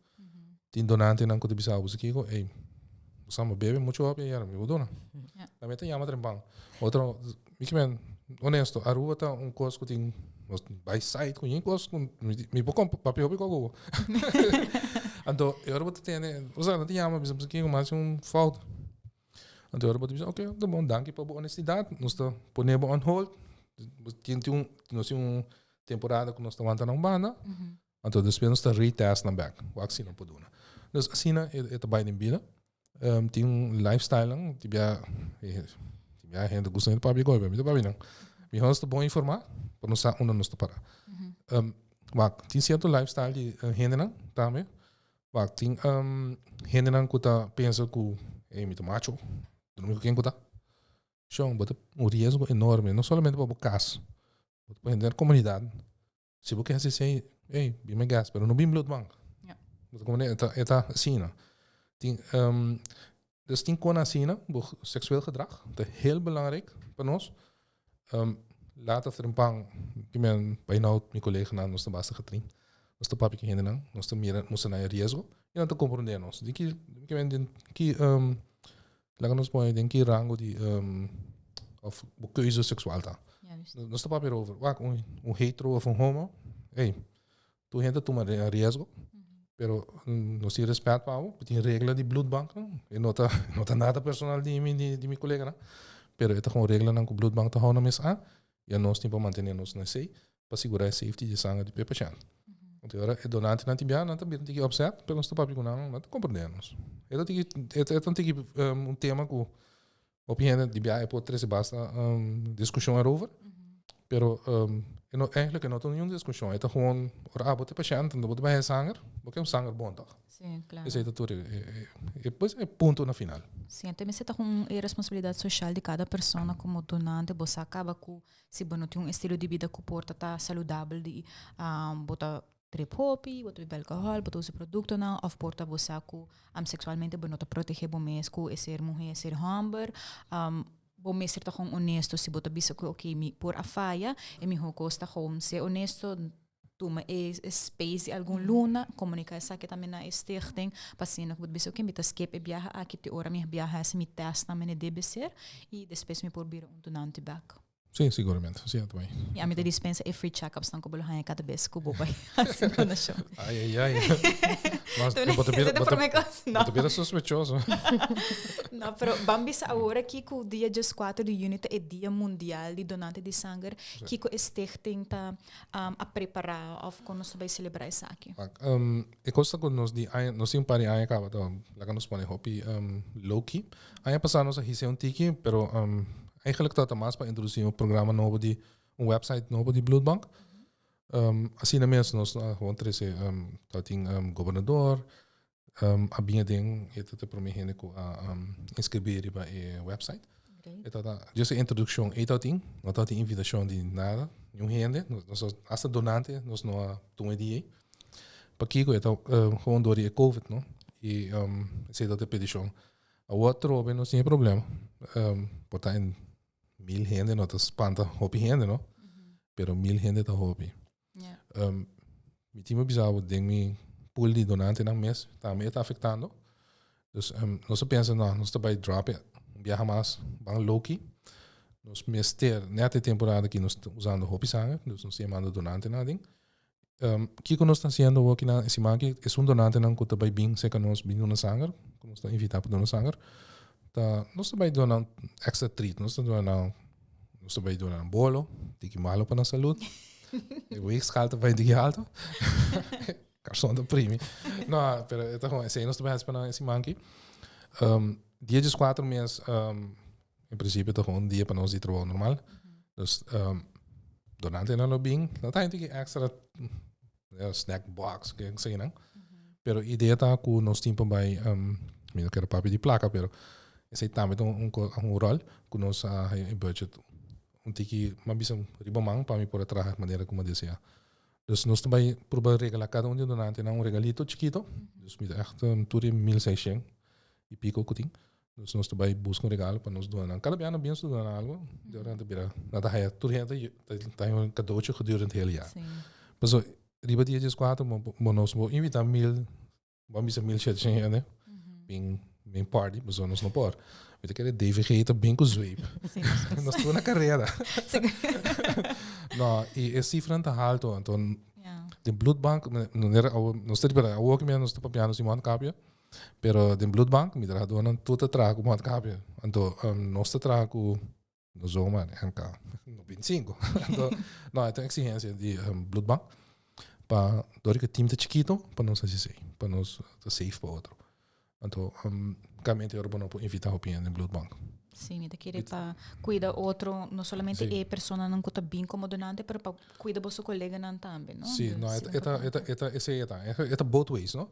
Tin donante não quando bisa você que ei você me bebe muito óbvio era me dona. Também tem chama trembang. Outro me que men honesto a rua tá coisa que tem by side com coisa com me pouco papel com então eu vou ter usar não tinha mas que mais falta então eu vou dizer ok tá bom danke para a honestidade nós está ponemos on hold tem nós temporada que nós está aguantando banda então depois nós está retest na back o assim não pode então assim é também em vida tem lifestyle tibia gente gosta de papi gol me papi não me host bom informar para nós onde nós está para mas tem certo lifestyle de gente não também mas tem gente não que tá pensa que é muito macho não me quem que tá chão bota risco enorme não somente para o caso para entender comunidade se você quer dizer ei bem me gas mas não bem blood bank como é tá assim não tem dus tem kon assim não seksueel gedrag dat is heel belangrijk para nós later er een pang que men bij nou mijn collega na nos basta getrin nos to papi que ainda não nos to mira nos na risco e não to compreender nos de que men den que lá nos põe den que rango de of keuze seksual tá nos to papi over wak hetero of homo hey tu gente toma risco pero nos tem respeito para o tem regra de bloedbank e nota nada personal de mi colega não pero esta com regra não com bloedbank tá hona mes a e nós tem para manter nos na sei para segurar a safety de sangue de pepachan então agora é donante não tibia não também tem que observar pelo nosso papi com não compreendemos tem que tema que opinião de bia é por três basta discussão over pero eigenlijk não tem nenhuma discussão é gewoon ora bote patiënt não bote bij zanger porque é zanger bom toch sim claro isso é tudo e depois é ponto na final sim também se tá com a responsabilidade social de cada pessoa como donante você acaba com se você não tem estilo de vida que porta tá saudável de bota trip hopi bota bebê alcohol bota usa produto não ou porta você com sexualmente você não tá proteger bom mês com ser mulher ser homem bom mês ser tá com honesto se bota bisa que ok me por a faia e me costa com ser honesto toma space algum luna comunicar essa que também na stichting passando que bisa ok me tá skip e viaja aqui te hora me viaja se me testa me deve ser e depois me por vir donante back sim seguramente sim também e a minha dispensa é free check-ups não como ele cada vez que vou vai assim na show ai mas bota bira sospechoso não pero vamos agora que o dia 4 de junho é dia mundial de donante de sangue que o stichting tá a preparar ou quando nós vai celebrar isso aqui e costa que nós tem pari aí acaba então lá nos põe hopi low-key aí passamos a receber tiki pero eigenlijk dat mais para introduzir programa novo de website novo de Bloedbank. Assim na mesma nós gewoon trece dat tem governador a binha ding het te prometer com inscrever para a website. Então just a introdução dat ding, não dat invitação de nada, nenhum gente, nós hasta donante nós não tomamos dia. Para que então gewoon door die COVID não e sei dat a petição. A outro bem não tem problema. Portanto 1000 gente não tá espanta hobby gente não pero 1000 gente tá hobby mi time bizarro ding mi pool de donante na mês também tá afetando dus nós pensa não nós tá by drop viaja mais bang low-key nós mester nessa temporada que nós usando hobby sangue dus nós chamando donante na ding que nós está fazendo aqui na cima que é donante não que tá by bing se que nós bing na sangue que nós tá invitar para donar sangue tá nós também dando extra treat nós também dando bolo que malo para a saúde o weegschalte vai de alto garçom da primi não pero então como assim nós também para esse manque dia de 4 meses em princípio tá um dia para nós de trabalho normal dus donante não bem não tem que extra snack box que sei não pero a ideia tá que nós temos by não quero papi de placa pero esse também um rol que nós budget tiki mabisa ribamang para mim por trabalhar maneira como deseja Dus nós também probar regalar cada de donante um regalito chiquito. Dus met echt toerie 1600 e pico kuting. Dus nós também busca regalo para nós doar. Cada ano bem se doar algo. Durante bira nada é toerie tem cadeautje gedurende het hele jaar. Sim. Mas riba dia 4 nós vou invitar 1000 vamos a 1700 né? Bem party, mas nós não pode. Weet que DVG tá bem com zweep. Sim. Nós estamos na carreira. Não, e é cifra tá alto, então Ja. de bloedbank, nós temos para o que nós estamos pianos em monte capia, pero de bloedbank me dá doando tudo trago monte capia. Então nós trago no zoma anca no 25. Então não, é exigência de bloedbank para dor que time tá chiquito para nós assim, para nós tá safe para outro. Então realmente eu não posso invitar o piano em bloedbank. Sim, te querer para cuidar outro, não somente Sim. a pessoa não está bem como donante, mas para cuidar do seu colega não também, não? Sim, não, é both ways, não?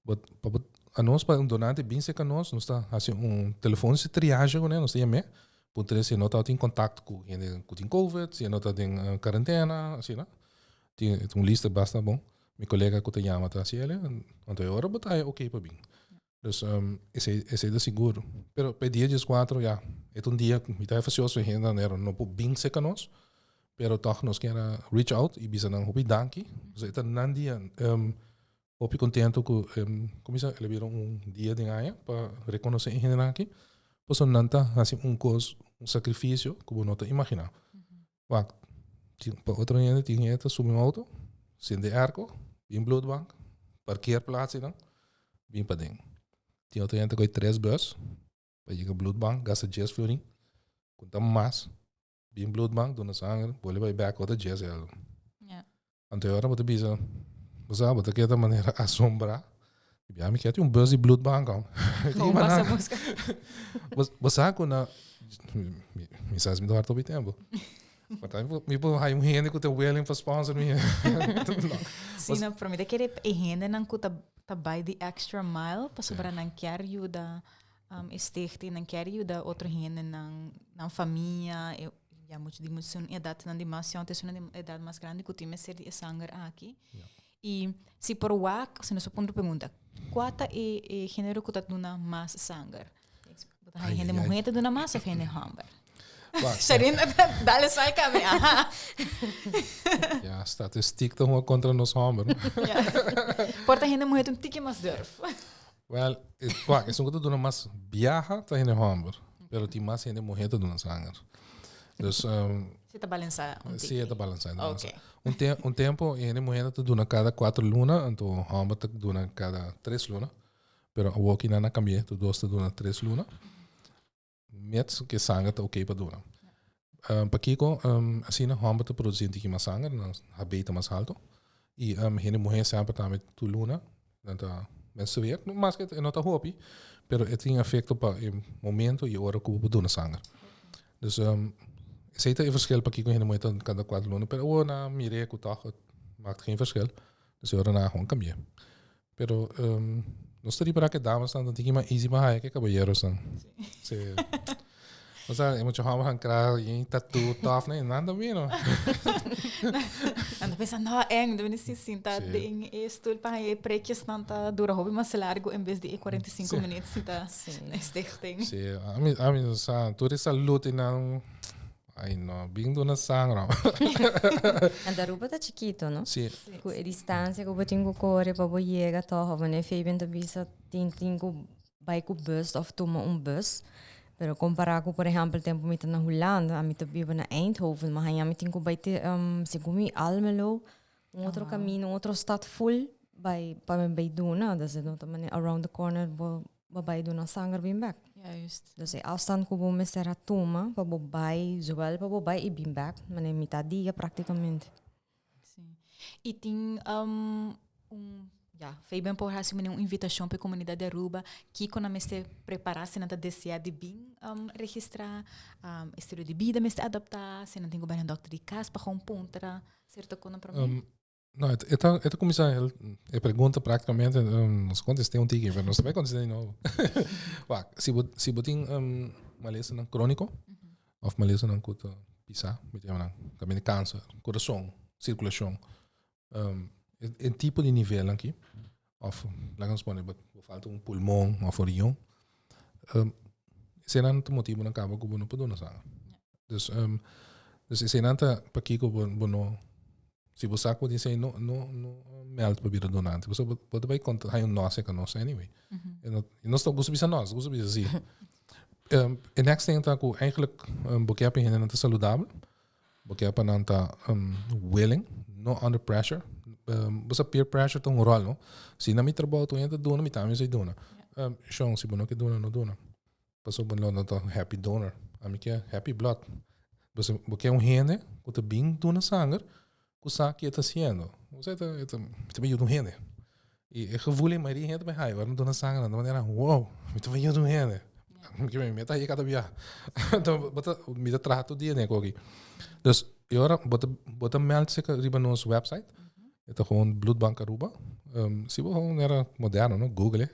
But a nós para donante bem se que nós está assim telefone de triagem, né? Nós temos por se nota tem contato com gente que tem covid, se nota tem quarentena, assim, né? Tem lista basta bom. Meu colega que te chama tá assim, então eu botar ok para bem. Dus esse é de seguro. Pero para dia 4, ja, é dia que me está fazendo as coisas, não por bem se que nós, pero toch nós queremos reach out e bisa nang hopi danki. Dus é nan dia hopi contento que comisa ele viram dia de ganha para reconhecer em gente aqui. Pois nanta assim coisa, sacrifício que você não te imagina. Wak, para outro gente tinha que subir auto, sende arco, bem bloedbank, parkeerplaats não, bem para dentro. Tinha outra gente com 3 bus, para ir bloedbank, gasta 10 florin, conta mais, bem bloedbank, dona sangue, vou levar back outra 10 euro. Anterior, você bisa, você sabe, você quer de maneira assombrar. Ja, me quer bus de bloedbank aan. Vamos passar a busca. Você sabe quando me sabe me do harto bem tempo. Mas me pô, aí gente que tem willing para sponsor me. Sim, não, para mim, te querer a gente não custa by the extra mile para sobrar não quer ajuda stichting, não quer ajuda outro gente na família. Ja, moet je die moet zo'n edad na dimensión, te zo'n edad más grande que tiene ser de sangre aqui. E se por WAC, se nos ponto pergunta, quanto é gênero que está dando mais sangue? A gente mulher está dando mais ou gente homem? Seria dale sai kami. Ja, statistiek dan contra nos homem. Porta gente mulher um tique mais durf. Well, é um que dando mais viaja tá gente homem, pero tem mais gente mulher tá dando sangue. Dus se está balançado. Sim, está balançado. Ok. Tempo, a mulher está dando cada 4 lunas, então o homem está dando cada 3 lunas. Pero o walking na cambia, tu dois está dando 3 lunas. Met que sangue está ok para donar. Para Kiko, assim o homem está produzindo aqui mais sangue, a beita mais alto. E a mulher sempre está met tu luna, então menstrueer, mas que não está hopi, pero tem efeito para o momento e a hora que o donar sangue. Dus sei dat er verschil pak ik in de moeite kan dat kwaad lonen, pero na mire que toch het maakt geen verschil. Dus we na gewoon cambia. Pero no estoy para que damas dan tiki maar easy maar que caballeros dan. Sí. O sea, hemos hecho jamás ancrar y tattoo tof, né? Nada bem, não. Ando pensando, não, ainda bem se sinta em estul para aí preços não tá dura hobby mais largo em vez de 45 minutos sinta stichting. Sí, a mim sa, tu essa luta não. Ai não, vindo na sangue. En daarover dat chiquito, no? Sim. Com a distância que eu tenho que correr para chegar toch, wanneer je bent bisa tenho bij com bus of toma bus. Pero comparar com, por exemplo, o tempo que na Holanda, a mim vivo na Eindhoven, mas aí tenho bij te segumi Almelo, outro caminho, outro stad full para me doen, dat is dan maar around the corner bij doen sanger bim back. Juist. Dus de afstand que eu me será toma para bobai, zowel para bobai e bim back, mas é metade dia praticamente. Sim. E tem foi bem por assim uma invitação para a comunidade de Aruba que quando me se preparar-se na desejar de bem registrar estilo de vida me se adaptar se não tenho bem doctor de casa para pontra certo quando para mim não esta comissão é pergunta praticamente nós contestei tique mas nós também contestei não se botin malesa não crônico ou malesa não cuta pisar me chama também câncer coração circulação Een tipo de nível aqui, of laten we sponnen, falta um pulmão of een rion. Esse não tem motivo na cabo que não pode não sabe. Dus esse não tá para que bono se você sabe dizer não meld para vir donante. Você pode vai contar aí nossa que nossa anyway. E nós estou gosto nós, gosto assim. En next thing tá que eigenlijk porque a pena não tá saudável. Porque a pena não tá willing, not under pressure. Você peer pressure tem rol, não? Se na mi trabalho tu entra dona, mi também sei dona. Chão se bono que dona não dona. Passou bom lá não tá happy donor. A mi que é happy blood. Você porque rende, que tá bem dona sangue, que sabe que está sendo. Você tá bem dona rende. E gevoel in die rende bij hij, waarom dona sangue dan? Dan era wow, mi tá bem dona rende. Que me meta aí cada dia. Então, me trato dia né aqui. Dus agora bota meld zich riba nos website. Het is gewoon bloedbank Aruba. Se você gewoon era moderno, no Google.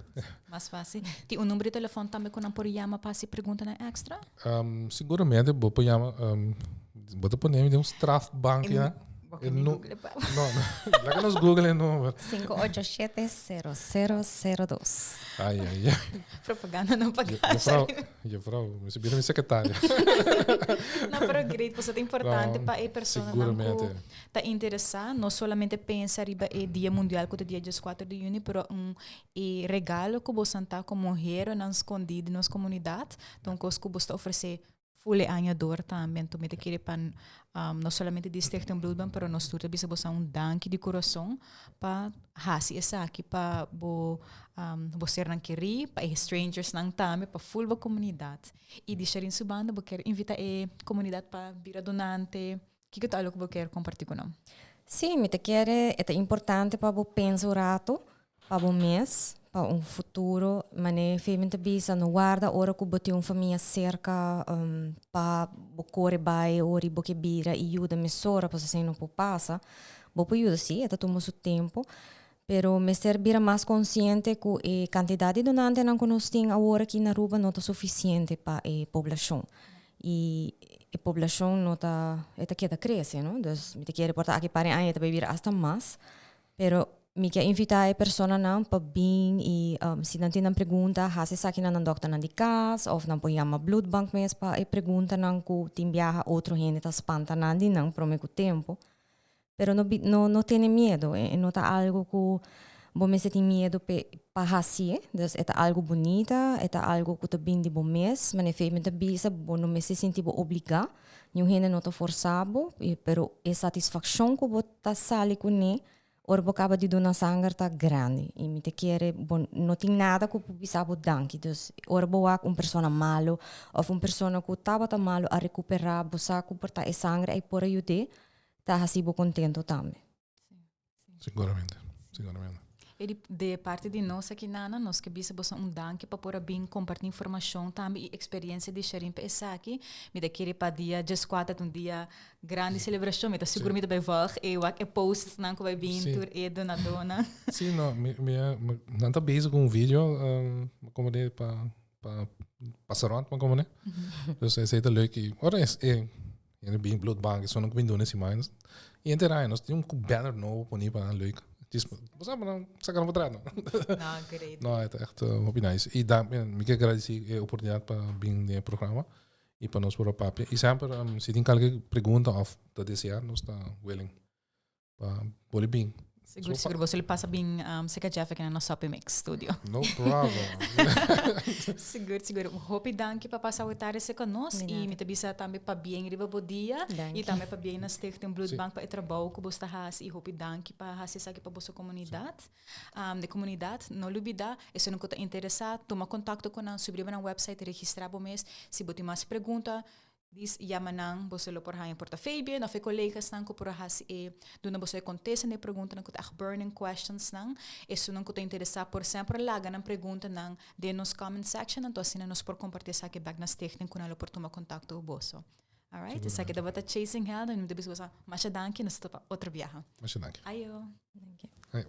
Mais fácil. Tem número de telefone também que não pode chamar para se perguntar na extra? Seguramente, vou pôr bota por nome de strafbank, né? Não. Lá nos Google no 587-0002. Ai. Propaganda não paga. Juffrou, você vira minha secretária. Não, pero great, porque é importante para a pessoa que está interessada, não somente pensa riba é Dia Mundial, que é dia 14 de junho, pero regalo que você está como mulher não escondido nas comunidades, então que você está oferecer full añador também, tu me te querer pan não somente de Stichting Bloedbank, pero nós tudo bisa bosa dank de coração para hasi essa aqui para você não querer para strangers não também para full comunidade e deixar em subanda bo quer invitar a comunidade para vir donante que tal que bo quer compartilhar com nós. Sim, me te quer é importante para bo pensar rato para bo mês para futuro, mas realmente bisa no guarda ora que bote família cerca para correr vai ori boque bira e ajuda mesora para se não passa, bo ajuda sim, é todo o tempo, pero me servir mais consciente que a quantidade de donantes não nós tem agora aqui na Aruba não é suficiente para a população e a população não está queda cresce, não? Então me te quer portar aqui para aí também vir hasta mais, pero me quer invitar a pessoa não para vir e se não tem uma pergunta, se sabe não doctor não de casa ou não pode chamar bloedbank mesmo para a pergunta não que tem viaja outro gente tá espanta não de não promete tempo, pero não tem medo, não tá algo que bom me tem medo para assim, então é algo bonita, é algo que tá bem de bom mês, mas efetivamente bisa bom não me se sentir obrigado, nenhum gente não tá forçado, pero a satisfação que tá sali com ele ora acaba de donar sangue tá grande e me te quer não tem nada que bisa bo danke dus ora boa pessoa malo ou pessoa que estava tá malo a recuperar bosa que portar e sangue aí por ajudar tá assim bo contento também. Seguramente. E de parte de nós aqui nós que bisa bosa danke para por bem compartilhar informação também e experiência de sharing para essa aqui me te quer para dia just 4 dia grande celebração me tá seguramente vai ver e o que posts não que vai vir tur e dona sim não tá bezig com vídeo como de para passar rond maar como né dus é leuk e ora é bem bloedbank só não que doen esse mais e entrar nós temos um banner novo ponie para leuk. Você não sacar no trás, não? Não, great. Não, é echt muito nice. E dá, me quero agradecer a oportunidade para vir no programa e para nós por o papo. E sempre, se tem qualquer pergunta ou para desejar, nós está willing para poder vir. Seguro, você passa bem se que Jeff aqui no nosso Mix Studio. No problem. Seguro. Hope danke para passar o tarde se conosco e me tabisa também para bem riba bo dia e também para bem na Stichting Bloedbank para o trabalho que você faz e hope danke para fazer isso aqui para vossa comunidade. De comunidade, não olvida, se não está interessado, toma contato com nós, subir na website, registrar o mês, se você tem mais perguntas, diz yamanang você lo por ha importa Fabian of colegas nang ko por ha si do na você acontece ne pergunta nang ko burning questions nang isso nang ko te interessa por sempre laga nang pergunta nang de nos comment section então assim nos por compartilhar sa que bag nas technique com ela por tomar contato o bosso. All right, isso aqui dava Chasing Hell e me debes você mais danke nos outra viagem. Mais danke. Ayo. Ayo.